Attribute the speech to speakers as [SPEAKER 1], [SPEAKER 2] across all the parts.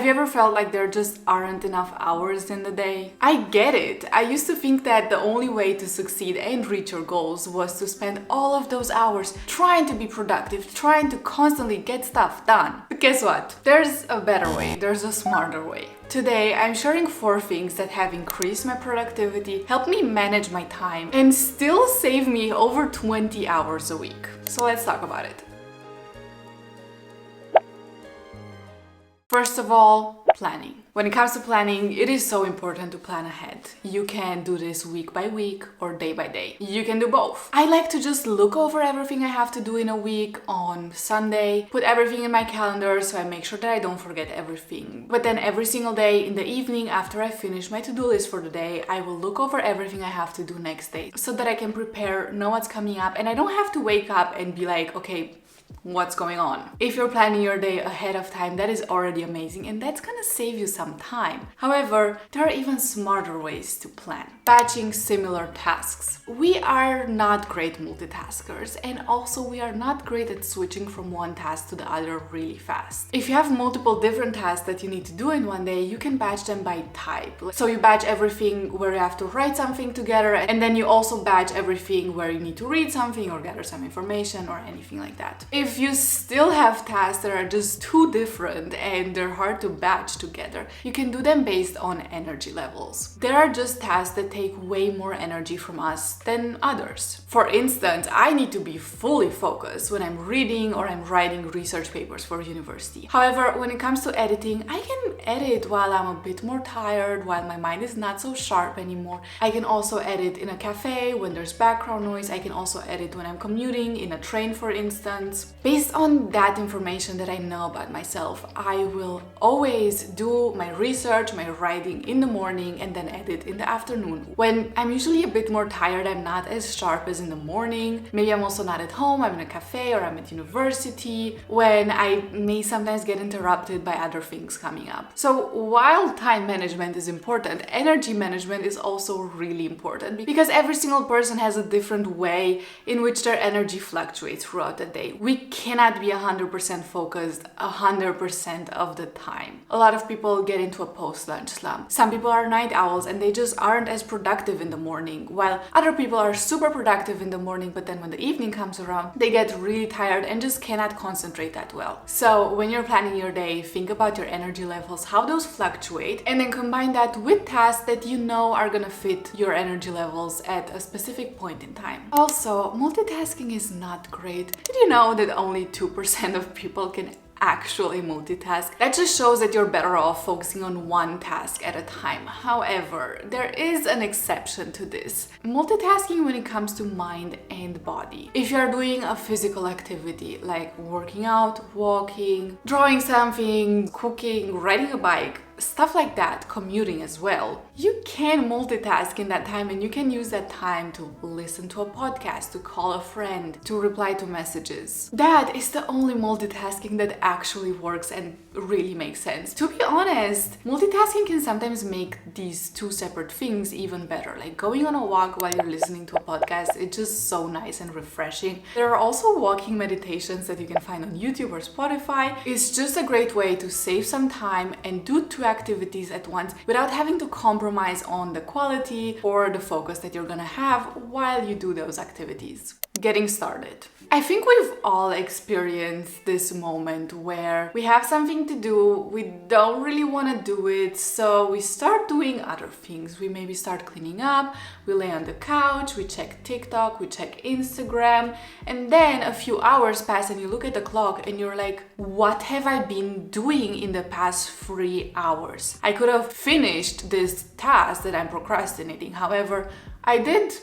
[SPEAKER 1] Have you ever felt like there just aren't enough hours in the day? I get it. I used to think that the only way to succeed and reach your goals was to spend all of those hours trying to be productive, trying to constantly get stuff done. But guess what? There's a better way. There's a smarter way. Today, I'm sharing 4 things that have increased my productivity, helped me manage my time, and still save me over 20 hours a week. So let's talk about it. First of all, planning. When it comes to planning, it is so important to plan ahead. You can do this week by week or day by day. You can do both. I like to just look over everything I have to do in a week on Sunday, put everything in my calendar so I make sure that I don't forget everything. But then every single day in the evening after I finish my to-do list for the day, I will look over everything I have to do next day so that I can prepare, know what's coming up, and I don't have to wake up and be like, okay, what's going on? If you're planning your day ahead of time, that is already amazing and that's gonna save you some time. However, there are even smarter ways to plan. Batching similar tasks. We are not great multitaskers and also we are not great at switching from one task to the other really fast. If you have multiple different tasks that you need to do in one day, you can batch them by type. So you batch everything where you have to write something together and then you also batch everything where you need to read something or gather some information or anything like that. If you still have tasks that are just too different and they're hard to batch together, you can do them based on energy levels. There are just tasks that take way more energy from us than others. For instance, I need to be fully focused when I'm reading or I'm writing research papers for university. However, when it comes to editing, I can edit while I'm a bit more tired, while my mind is not so sharp anymore. I can also edit in a cafe when there's background noise. I can also edit when I'm commuting in a train, for instance. Based on that information that I know about myself, I will always do my research, my writing in the morning and then edit in the afternoon. When I'm usually a bit more tired, I'm not as sharp as in the morning. Maybe I'm also not at home, I'm in a cafe or I'm at university, when I may sometimes get interrupted by other things coming up. So while time management is important, energy management is also really important because every single person has a different way in which their energy fluctuates throughout the day. We cannot be 100% focused 100% of the time. A lot of people get into a post-lunch slump. Some people are night owls and they just aren't as productive in the morning, while other people are super productive in the morning, but then when the evening comes around, they get really tired and just cannot concentrate that well. So when you're planning your day, think about your energy levels, how those fluctuate, and then combine that with tasks that you know are gonna fit your energy levels at a specific point in time. Also, multitasking is not great. Did you know that only 2% of people can actually multitask? That just shows that you're better off focusing on one task at a time. However, there is an exception to this. Multitasking when it comes to mind and body. If you're doing a physical activity like working out, walking, drawing something, cooking, riding a bike, stuff like that, commuting as well, you can multitask in that time and you can use that time to listen to a podcast, to call a friend, to reply to messages. That is the only multitasking that actually works and really makes sense. To be honest, multitasking can sometimes make these two separate things even better. Like going on a walk while you're listening to a podcast, it's just so nice and refreshing. There are also walking meditations that you can find on YouTube or Spotify. It's just a great way to save some time and do two activities at once without having to compromise on the quality or the focus that you're gonna have while you do those activities. Getting started. I think we've all experienced this moment where we have something to do, we don't really want to do it, so we start doing other things. We maybe start cleaning up, we lay on the couch, we check TikTok, we check Instagram, and then a few hours pass and you look at the clock and you're like, what have I been doing in the past 3 hours? I could have finished this task that I'm procrastinating. However, I did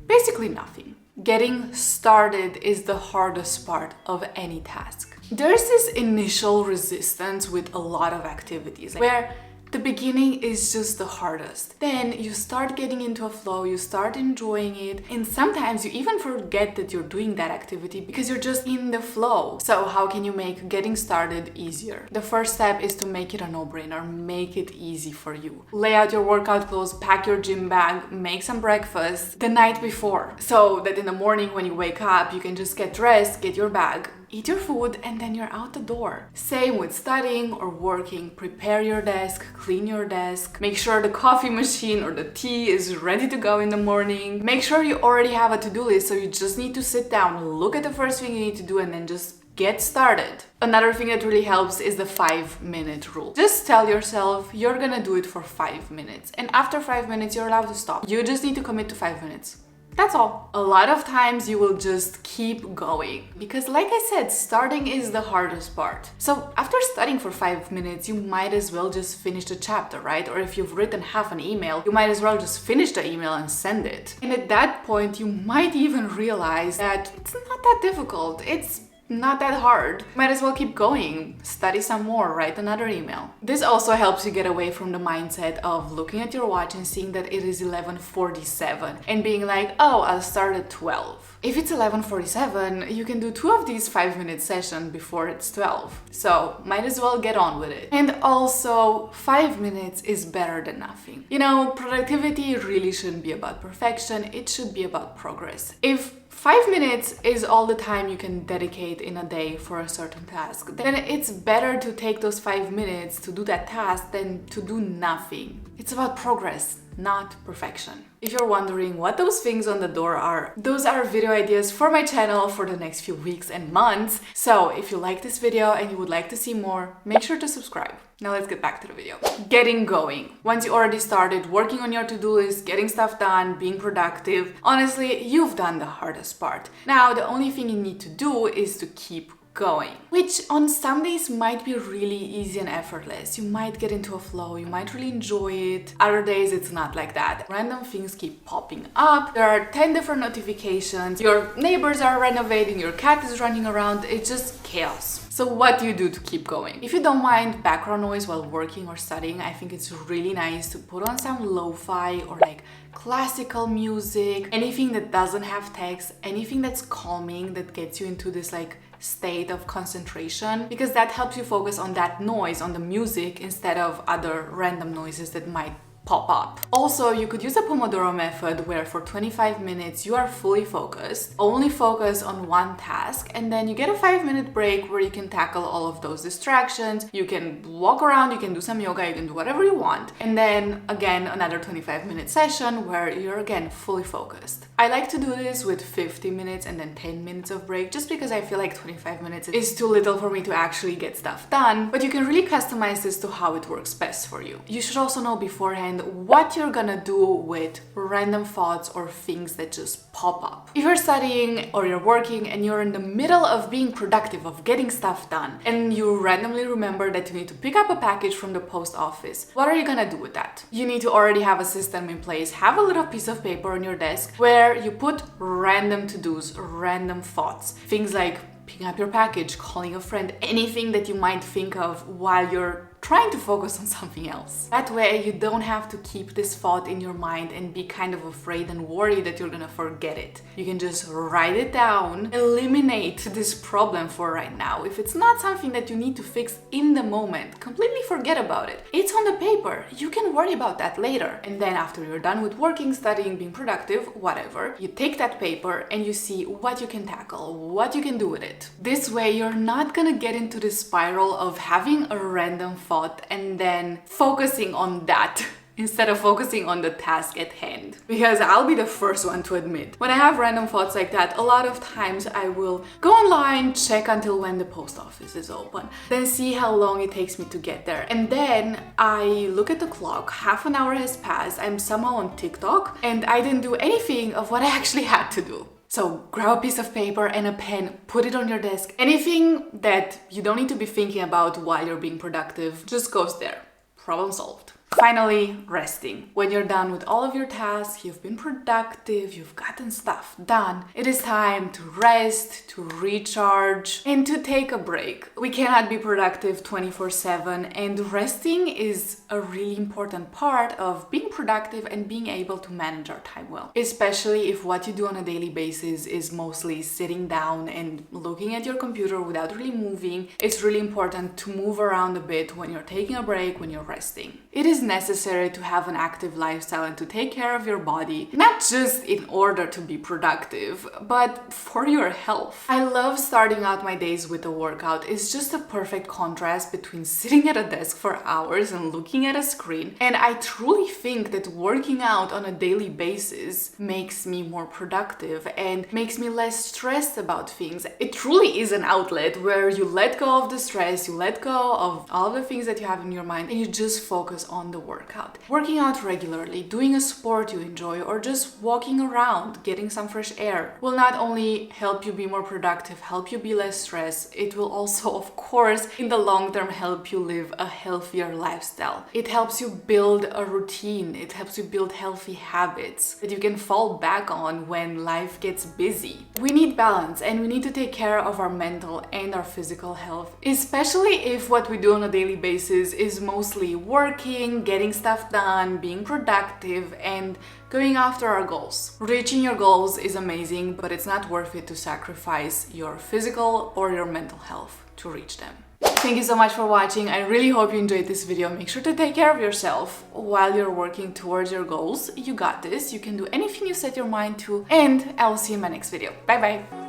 [SPEAKER 1] basically nothing. Getting started is the hardest part of any task. There's this initial resistance with a lot of activities where the beginning is just the hardest. Then you start getting into a flow, you start enjoying it, and sometimes you even forget that you're doing that activity because you're just in the flow. So how can you make getting started easier? The first step is to make it a no-brainer, make it easy for you. Lay out your workout clothes, pack your gym bag, make some breakfast the night before so that in the morning when you wake up, you can just get dressed, get your bag, eat your food, and then you're out the door. Same with studying or working. Prepare your desk, clean your desk, make sure the coffee machine or the tea is ready to go in the morning. Make sure you already have a to-do list, so you just need to sit down, look at the first thing you need to do, and then just get started. Another thing that really helps is the 5-minute rule. Just tell yourself you're gonna do it for 5 minutes, and after 5 minutes you're allowed to stop. You just need to commit to 5 minutes. That's all. A lot of times you will just keep going because, like I said, starting is the hardest part. So after studying for 5 minutes, you might as well just finish the chapter, right? Or if you've written half an email, you might as well just finish the email and send it. And at that point, you might even realize that it's not that difficult. It's not that hard. Might as well keep going. Study some more, write another email. This also helps you get away from the mindset of looking at your watch and seeing that it is 11:47 and being like, oh, I'll start at 12. If it's 11:47, you can do 2 of these 5-minute sessions before it's 12. So might as well get on with it. And also, 5 minutes is better than nothing. You know, productivity really shouldn't be about perfection. It should be about progress. If 5 minutes is all the time you can dedicate in a day for a certain task, then it's better to take those 5 minutes to do that task than to do nothing. It's about progress, not perfection. If you're wondering what those things on the door are, those are video ideas for my channel for the next few weeks and months. So if you like this video and you would like to see more, make sure to subscribe. Now let's get back to the video. Getting going. Once you already started working on your to-do list, getting stuff done, being productive, honestly, you've done the hardest part. Now the only thing you need to do is to keep going, which on some days might be really easy and effortless. You might get into a flow, you might really enjoy it. Other days it's not like that. Random things keep popping up. There are 10 different notifications. Your neighbors are renovating, your cat is running around. It's just chaos. So what do you do to keep going? If you don't mind background noise while working or studying, I think it's really nice to put on some lo-fi or like classical music, anything that doesn't have text, anything that's calming, that gets you into this like state of concentration, because that helps you focus on that noise, on the music, instead of other random noises that might pop up. Also, you could use a Pomodoro method where for 25 minutes you are fully focused, only focus on one task, and then you get a 5-minute break where you can tackle all of those distractions. You can walk around, you can do some yoga, you can do whatever you want, and then again another 25-minute session where you're again fully focused. I like to do this with 50 minutes and then 10 minutes of break, just because I feel like 25 minutes is too little for me to actually get stuff done, but you can really customize this to how it works best for you. You should also know beforehand what you're gonna do with random thoughts or things that just pop up. If you're studying or you're working and you're in the middle of being productive, of getting stuff done, and you randomly remember that you need to pick up a package from the post office, what are you gonna do with that? You need to already have a system in place. Have a little piece of paper on your desk where you put random to-dos, random thoughts, things like picking up your package, calling a friend, anything that you might think of while you're trying to focus on something else. That way you don't have to keep this thought in your mind and be kind of afraid and worried that you're gonna forget it. You can just write it down, eliminate this problem for right now. If it's not something that you need to fix in the moment, completely forget about it. It's on the paper. You can worry about that later. And then after you're done with working, studying, being productive, whatever, you take that paper and you see what you can tackle, what you can do with it. This way you're not gonna get into this spiral of having a random thought and then focusing on that instead of focusing on the task at hand. Because I'll be the first one to admit, when I have random thoughts like that, a lot of times I will go online, check until when the post office is open, then see how long it takes me to get there. And then I look at the clock, half an hour has passed, I'm somehow on TikTok, and I didn't do anything of what I actually had to do. So grab a piece of paper and a pen, put it on your desk. Anything that you don't need to be thinking about while you're being productive just goes there. Problem solved. Finally, resting. When you're done with all of your tasks, you've been productive, you've gotten stuff done, it is time to rest, to recharge, and to take a break. We cannot be productive 24/7, and resting is a really important part of being productive and being able to manage our time well. Especially if what you do on a daily basis is mostly sitting down and looking at your computer without really moving. It's really important to move around a bit when you're taking a break, when you're resting. It is necessary to have an active lifestyle and to take care of your body, not just in order to be productive, but for your health. I love starting out my days with a workout. It's just a perfect contrast between sitting at a desk for hours and looking at a screen, and I truly think that working out on a daily basis makes me more productive and makes me less stressed about things. It truly is an outlet where you let go of the stress, you let go of all the things that you have in your mind, and you just focus on the workout. Working out regularly, doing a sport you enjoy, or just walking around, getting some fresh air will not only help you be more productive, help you be less stressed, it will also, of course, in the long term help you live a healthier lifestyle. It helps you build a routine, it helps you build healthy habits that you can fall back on when life gets busy. We need balance, and we need to take care of our mental and our physical health, especially if what we do on a daily basis is mostly working, getting stuff done, being productive, and going after our goals. Reaching your goals is amazing, but it's not worth it to sacrifice your physical or your mental health to reach them. Thank you so much for watching. I really hope you enjoyed this video. Make sure to take care of yourself while you're working towards your goals. You got this. You can do anything you set your mind to, and I will see you in my next video. Bye bye.